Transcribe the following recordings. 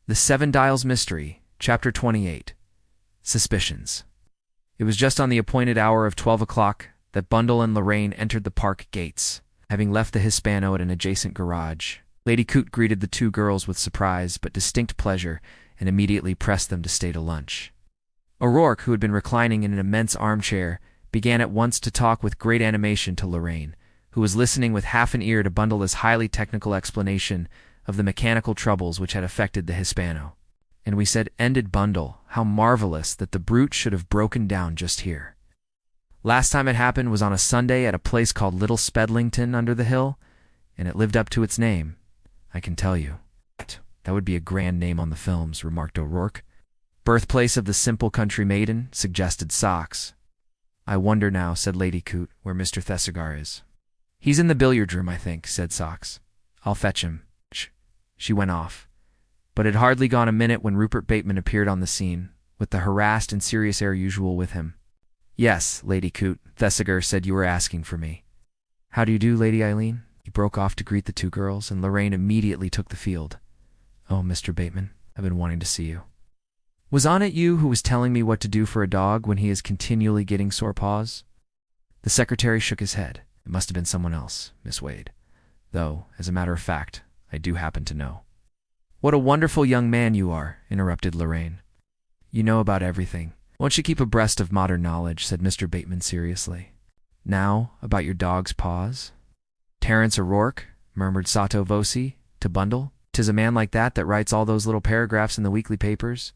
The Seven Dials Mystery, Chapter 28. Suspicions. It was just on the appointed hour of 12 o'clock that Bundle and Lorraine entered the park gates, having left the Hispano at an adjacent garage. Lady Coote greeted the two girls with surprise but distinct pleasure and immediately pressed them to stay to lunch. O'Rourke, who had been reclining in an immense armchair, began at once to talk with great animation to Lorraine, who was listening with half an ear to Bundle's highly technical explanation of the mechanical troubles which had affected the Hispano. "And we said," ended Bundle, "how marvelous that the brute should have broken down just here. Last time it happened was on a Sunday at a place called Little Spedlington under the hill, and it lived up to its name, I can tell you." "That would be a grand name on the films," remarked O'Rourke. "Birthplace of the simple country maiden," suggested Socks. "I wonder now," said Lady Coote, "where Mr. Thesiger is." "He's in the billiard room, I think," said Socks. "I'll fetch him." She went off. But it had hardly gone a minute when Rupert Bateman appeared on the scene, with the harassed and serious air usual with him. "Yes, Lady Coote, Thesiger said you were asking for me." "How do you do, Lady Eileen?" He broke off to greet the two girls, and Lorraine immediately took the field. "Oh, Mr. Bateman, I've been wanting to see you. Was it you who was telling me what to do for a dog when he is continually getting sore paws?" The secretary shook his head. "It must have been someone else, Miss Wade. Though, as a matter of fact, I do happen to know." "What a wonderful young man you are," interrupted Lorraine. "You know about everything. Won't you keep abreast of modern knowledge?" said Mr. Bateman seriously. "Now, about your dog's paws?" "Terence O'Rourke," murmured Sotto Voce to Bundle. "'Tis a man like that writes all those little paragraphs in the weekly papers.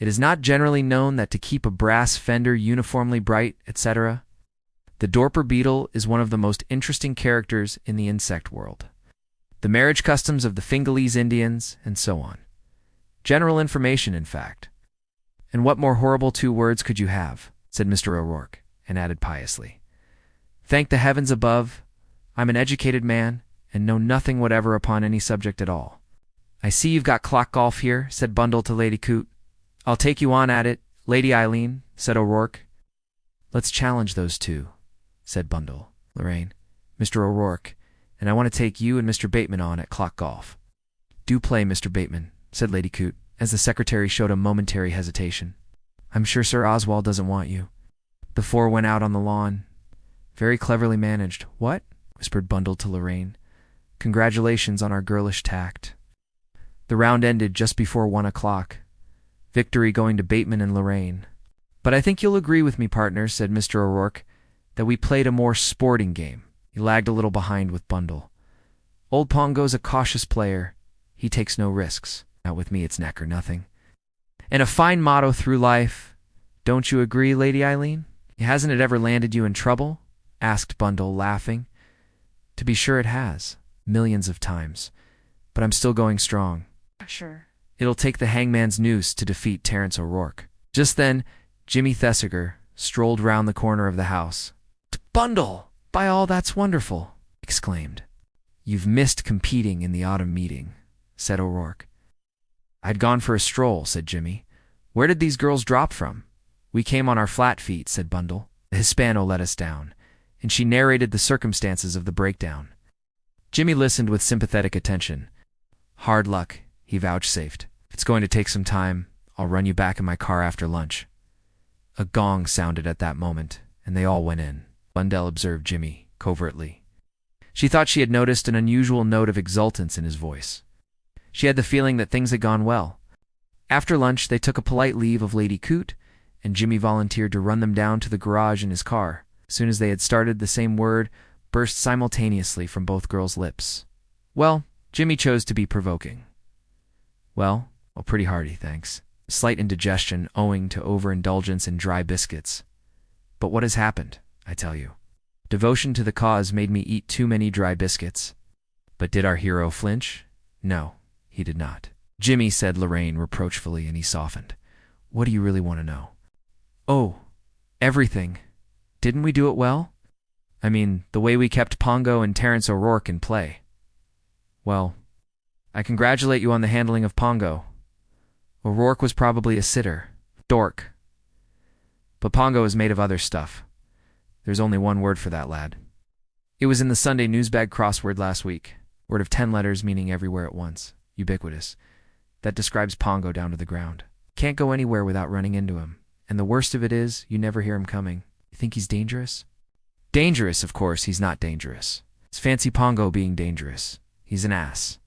It is not generally known that to keep a brass fender uniformly bright, etc. The Dorper beetle is one of the most interesting characters in the insect world. The marriage customs of the Fingalese Indians, and so on. General information, in fact." "And what more horrible two words could you have?" said Mr. O'Rourke, and added piously, "Thank the heavens above, I'm an educated man, and know nothing whatever upon any subject at all." "I see you've got clock golf here," said Bundle to Lady Coote. "I'll take you on at it, Lady Eileen," said O'Rourke. "Let's challenge those two," said Bundle. "Lorraine, Mr. O'Rourke, and I want to take you and Mr. Bateman on at clock golf." "Do play, Mr. Bateman," said Lady Coote, as the secretary showed a momentary hesitation. "I'm sure Sir Oswald doesn't want you." The four went out on the lawn. "Very cleverly managed." "What?" whispered Bundle to Lorraine. "Congratulations on our girlish tact." The round ended just before 1 o'clock. Victory going to Bateman and Lorraine. "But I think you'll agree with me, partners," said Mr. O'Rourke, "that we played a more sporting game." He lagged a little behind with Bundle. "Old Pongo's a cautious player. He takes no risks. Not with me, it's neck or nothing. And a fine motto through life. Don't you agree, Lady Eileen?" "Hasn't it ever landed you in trouble?" asked Bundle, laughing. "To be sure it has. Millions of times. But I'm still going strong. Sure. It'll take the hangman's noose to defeat Terence O'Rourke." Just then, Jimmy Thesiger strolled round the corner of the house. "Bundle! By all that's wonderful!" exclaimed. "You've missed competing in the autumn meeting," said O'Rourke. "I'd gone for a stroll," said Jimmy. "Where did these girls drop from?" "We came on our flat feet," said Bundle. "The Hispano let us down," and she narrated the circumstances of the breakdown. Jimmy listened with sympathetic attention. "Hard luck," he vouchsafed. "If it's going to take some time, I'll run you back in my car after lunch." A gong sounded at that moment, and they all went in. Bundle observed Jimmy covertly. She thought she had noticed an unusual note of exultance in his voice. She had the feeling that things had gone well. After lunch, they took a polite leave of Lady Coote, and Jimmy volunteered to run them down to the garage in his car. As soon as they had started, the same word burst simultaneously from both girls' lips. "Well," Jimmy chose to be provoking. Well, pretty hearty, thanks. Slight indigestion owing to overindulgence in dry biscuits. But what has happened, I tell you? Devotion to the cause made me eat too many dry biscuits. But did our hero flinch? No, he did not. "Jimmy," said Lorraine reproachfully, and he softened. "What do you really want to know?" "Oh, everything. Didn't we do it well? I mean, the way we kept Pongo and Terence O'Rourke in play." "Well, I congratulate you on the handling of Pongo. O'Rourke was probably a sitter. Dork. But Pongo is made of other stuff. There's only one word for that lad. It was in the Sunday Newsbag crossword last week. Word of 10 letters meaning everywhere at once. Ubiquitous. That describes Pongo down to the ground. Can't go anywhere without running into him. And the worst of it is, you never hear him coming. You think he's dangerous? Dangerous, of course, he's not dangerous. It's fancy Pongo being dangerous. He's an ass.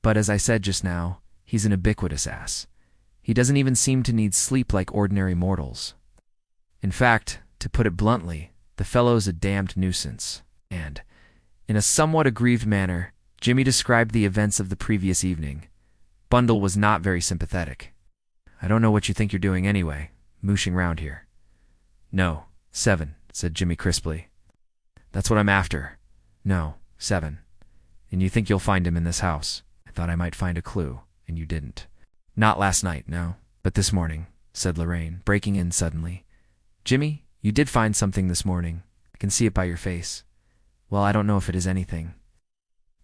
But as I said just now, he's an ubiquitous ass. He doesn't even seem to need sleep like ordinary mortals. In fact, to put it bluntly, the fellow's a damned nuisance. And, in a somewhat aggrieved manner, Jimmy described the events of the previous evening. Bundle was not very sympathetic. I don't know what you think you're doing anyway, mooshing round here. No, 7, said Jimmy crisply. That's what I'm after. No, 7. And you think you'll find him in this house. I thought I might find a clue, and you didn't. Not last night, no, but this morning, said Lorraine, breaking in suddenly. Jimmy, you did find something this morning. I can see it by your face. Well, I don't know if it is anything.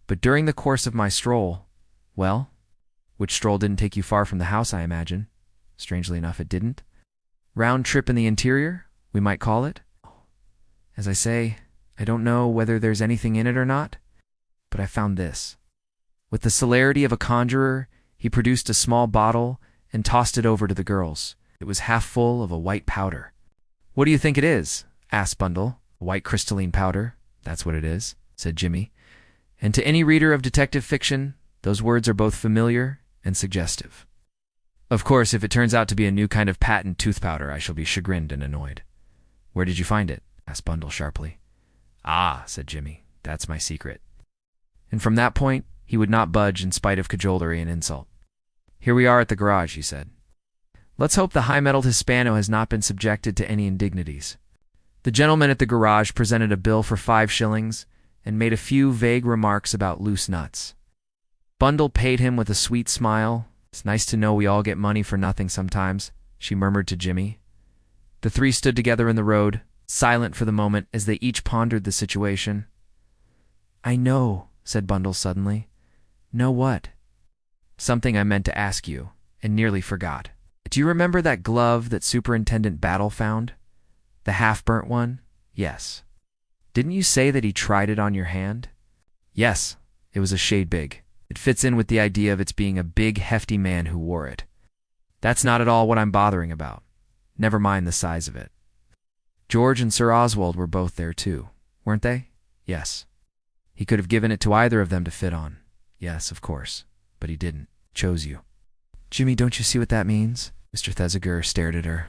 But during the course of my stroll, well, which stroll didn't take you far from the house, I imagine. Strangely enough, it didn't. Round trip in the interior, we might call it. As I say, I don't know whether there's anything in it or not, but I found this. With the celerity of a conjurer, he produced a small bottle and tossed it over to the girls. It was half full of a white powder. What do you think it is? Asked Bundle. A white crystalline powder. That's what it is, said Jimmy. And to any reader of detective fiction, those words are both familiar and suggestive. Of course, if it turns out to be a new kind of patent tooth powder, I shall be chagrined and annoyed. Where did you find it? Asked Bundle sharply. Ah, said Jimmy, that's my secret. And from that point, he would not budge in spite of cajolery and insult. Here we are at the garage, he said. Let's hope the high-mettled Hispano has not been subjected to any indignities. The gentleman at the garage presented a bill for 5 shillings and made a few vague remarks about loose nuts. Bundle paid him with a sweet smile. It's nice to know we all get money for nothing sometimes, she murmured to Jimmy. The three stood together in the road, silent for the moment as they each pondered the situation. I know, said Bundle suddenly. Know what? Something I meant to ask you, and nearly forgot. Do you remember that glove that Superintendent Battle found? The half-burnt one? Yes. Didn't you say that he tried it on your hand? Yes, it was a shade big. It fits in with the idea of its being a big, hefty man who wore it. That's not at all what I'm bothering about. Never mind the size of it. George and Sir Oswald were both there too, weren't they? Yes. He could have given it to either of them to fit on. Yes, of course. But he didn't. Chose you. Jimmy, don't you see what that means? Mr. Thesiger stared at her.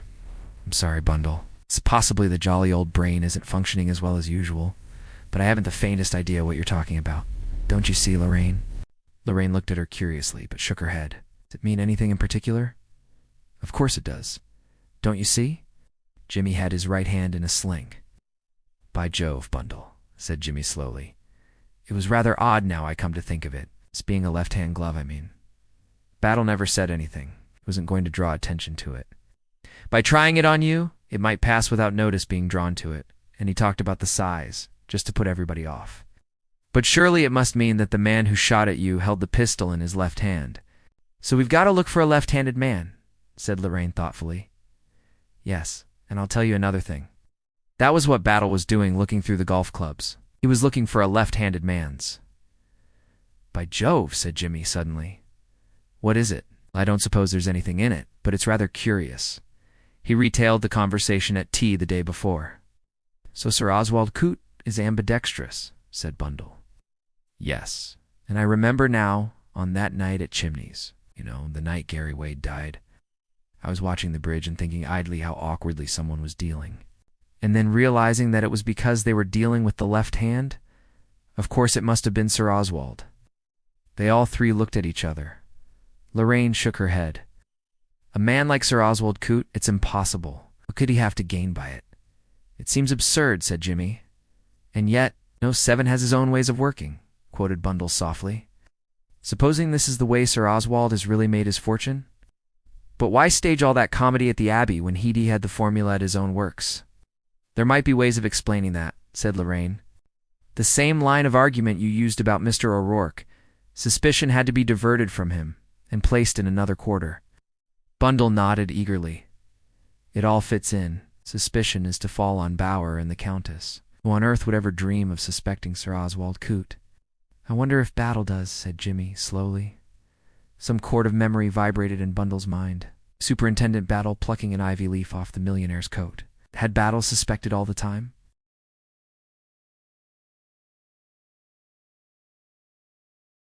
I'm sorry, Bundle. It's possibly the jolly old brain isn't functioning as well as usual, but I haven't the faintest idea what you're talking about. Don't you see, Lorraine? Lorraine looked at her curiously, but shook her head. Does it mean anything in particular? Of course it does. Don't you see? Jimmy had his right hand in a sling. By Jove, Bundle, said Jimmy slowly. It was rather odd now I come to think of it. It's being a left-hand glove, I mean. Battle never said anything. He wasn't going to draw attention to it. By trying it on you, it might pass without notice being drawn to it, and he talked about the size, just to put everybody off. But surely it must mean that the man who shot at you held the pistol in his left hand. So we've got to look for a left-handed man, said Lorraine thoughtfully. Yes, and I'll tell you another thing. That was what Battle was doing looking through the golf clubs. He was looking for a left-handed man's. By Jove, said Jimmy suddenly. What is it? I don't suppose there's anything in it, but it's rather curious. He retailed the conversation at tea the day before. So Sir Oswald Coote is ambidextrous, said Bundle. Yes, and I remember now, on that night at Chimneys, the night Gary Wade died, I was watching the bridge and thinking idly how awkwardly someone was dealing. And then realizing that it was because they were dealing with the left hand, of course it must have been Sir Oswald. They all three looked at each other. Lorraine shook her head. A man like Sir Oswald Coote, it's impossible. What could he have to gain by it? It seems absurd, said Jimmy. And yet, 7 has his own ways of working, quoted Bundle softly. Supposing this is the way Sir Oswald has really made his fortune? But why stage all that comedy at the Abbey when Heedy had the formula at his own works? There might be ways of explaining that, said Lorraine. The same line of argument you used about Mr. O'Rourke. Suspicion had to be diverted from him and placed in another quarter. Bundle nodded eagerly. It all fits in. Suspicion is to fall on Bower and the Countess. Who on earth would ever dream of suspecting Sir Oswald Coote? I wonder if Battle does, said Jimmy slowly. Some chord of memory vibrated in Bundle's mind. Superintendent Battle plucking an ivy leaf off the millionaire's coat. Had Battle suspected all the time?